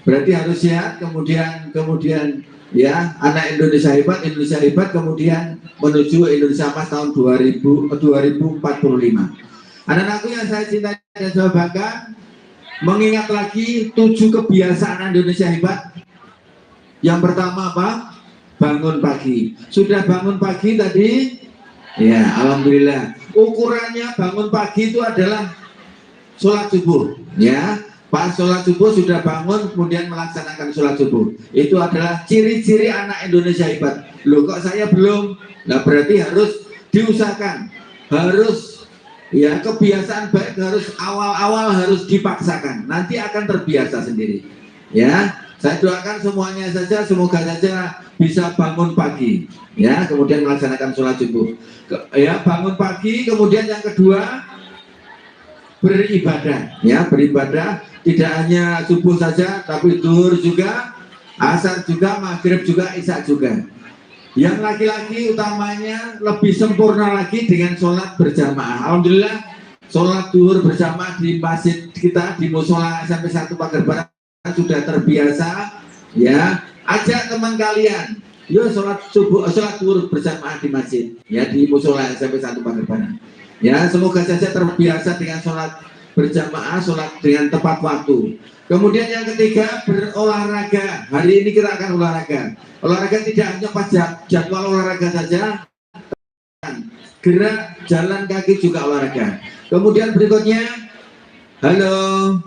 Berarti harus sehat, kemudian ya, anak Indonesia hebat, kemudian menuju Indonesia Emas tahun 2045. Anak-anakku yang saya cintai dan saya banggakan, mengingat lagi 7 kebiasaan Indonesia hebat. Yang pertama apa? Bangun pagi. Sudah bangun pagi tadi? Ya, alhamdulillah. Ukurannya bangun pagi itu adalah sholat subuh. Ya, pas sholat subuh sudah bangun, kemudian melaksanakan sholat subuh. Itu adalah ciri-ciri anak Indonesia hebat. Loh, kok saya belum? Nah, berarti harus diusahakan. Harus, ya, kebiasaan baik harus awal-awal harus dipaksakan. Nanti akan terbiasa sendiri. Ya, saya doakan semuanya saja, semoga saja bisa bangun pagi, ya, kemudian melaksanakan sholat subuh. Ya, bangun pagi, kemudian yang kedua beribadah, ya, beribadah tidak hanya subuh saja, tapi zuhur juga, asar juga, maghrib juga, isya juga. Yang laki-laki utamanya lebih sempurna lagi dengan sholat berjamaah. Alhamdulillah, sholat zuhur berjamaah di masjid kita di musola SMP 1 Pagerbaran sudah terbiasa, ya. Ajak teman kalian, yuk sholat subuh, sholat zuhur berjamaah di masjid, ya, di musola SMP 1 Pagerbaran. Ya, semoga saja terbiasa dengan sholat berjamaah, sholat dengan tepat waktu. Kemudian yang ketiga, berolahraga. Hari ini kita akan olahraga. Olahraga tidak hanya pas jadwal olahraga saja, gerak jalan kaki juga olahraga. Kemudian berikutnya, halo,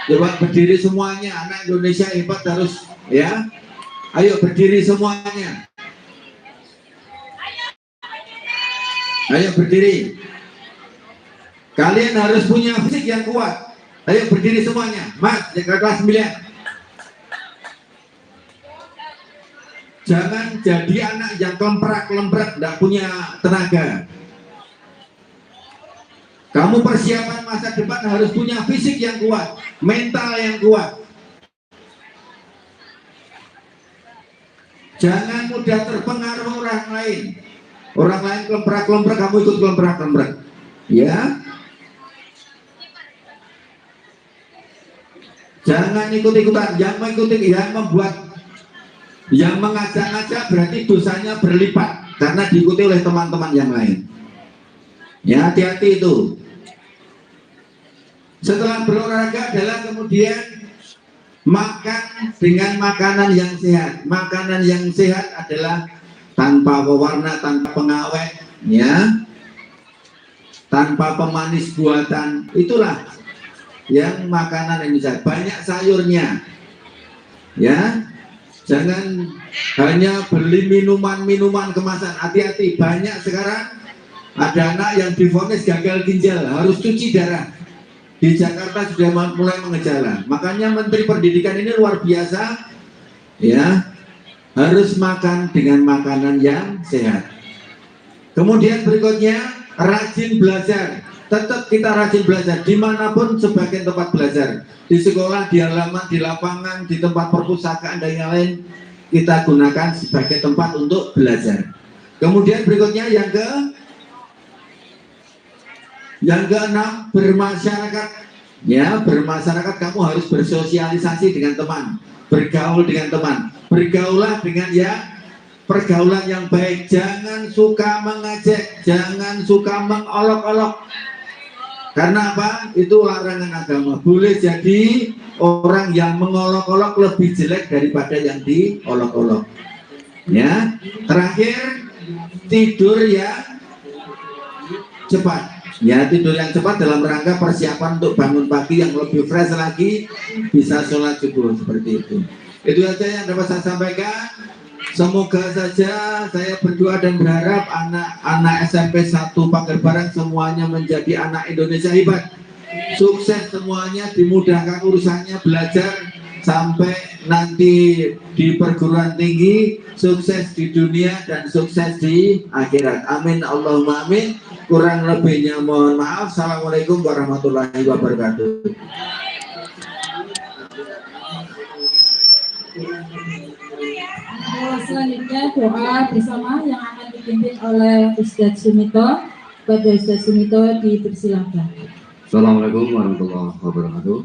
coba berdiri semuanya. Anak Indonesia hebat harus, ya, ayo berdiri semuanya. Ayo berdiri. Kalian harus punya fisik yang kuat. Ayo berdiri semuanya. Mas, kelas 9. Jangan jadi anak yang kelemprak-kelemprak, tidak punya tenaga. Kamu persiapan masa depan harus punya fisik yang kuat, mental yang kuat. Jangan mudah terpengaruh orang lain. Orang lain kelemprak-kelemprak, kamu ikut kelemprak-kelemprak. Ya. Jangan ikut-ikutan, yang mengikuti, yang membuat, yang mengajak-ajak berarti dosanya berlipat karena diikuti oleh teman-teman yang lain. Ya, hati-hati itu. Setelah berolahraga adalah kemudian makan dengan makanan yang sehat. Makanan yang sehat adalah tanpa pewarna, tanpa pengawet, ya, tanpa pemanis buatan. Itulah yang makanan yang sehat. Banyak sayurnya, ya. Jangan hanya beli minuman kemasan. Hati-hati, banyak sekarang ada anak yang divonis gagal ginjal, harus cuci darah. Di Jakarta sudah mulai mengejala. Makanya Menteri Pendidikan ini luar biasa, ya, harus makan dengan makanan yang sehat. Kemudian berikutnya, rajin belajar. Tetap kita rajin belajar dimanapun sebagai tempat belajar, di sekolah, di halaman, di lapangan, di tempat perpustakaan dan yang lain, kita gunakan sebagai tempat untuk belajar. Kemudian berikutnya yang keenam, bermasyarakat. Ya, bermasyarakat, kamu harus bersosialisasi dengan teman, bergaul dengan teman, bergaulah dengan pergaulan yang baik. Jangan suka mengejek, jangan suka mengolok-olok. Karena apa? Itu larangan agama. Boleh jadi orang yang mengolok-olok lebih jelek daripada yang diolok-olok. Ya, terakhir, tidur yang cepat. Ya, tidur yang cepat dalam rangka persiapan untuk bangun pagi yang lebih fresh lagi, bisa sholat subuh seperti itu. Itu saja yang dapat saya sampaikan. Semoga saja saya berdoa dan berharap anak-anak SMP 1 Pagerbaran semuanya menjadi anak Indonesia hebat. Sukses semuanya, dimudahkan urusannya, belajar sampai nanti di perguruan tinggi, sukses di dunia dan sukses di akhirat. Amin, Allahumma amin. Kurang lebihnya mohon maaf. Assalamualaikum warahmatullahi wabarakatuh. Selanjutnya doa bersama yang akan dipimpin oleh Ustadz Sumito. Pada Ustadz Sumito dipersilakan. Assalamualaikum warahmatullahi wabarakatuh.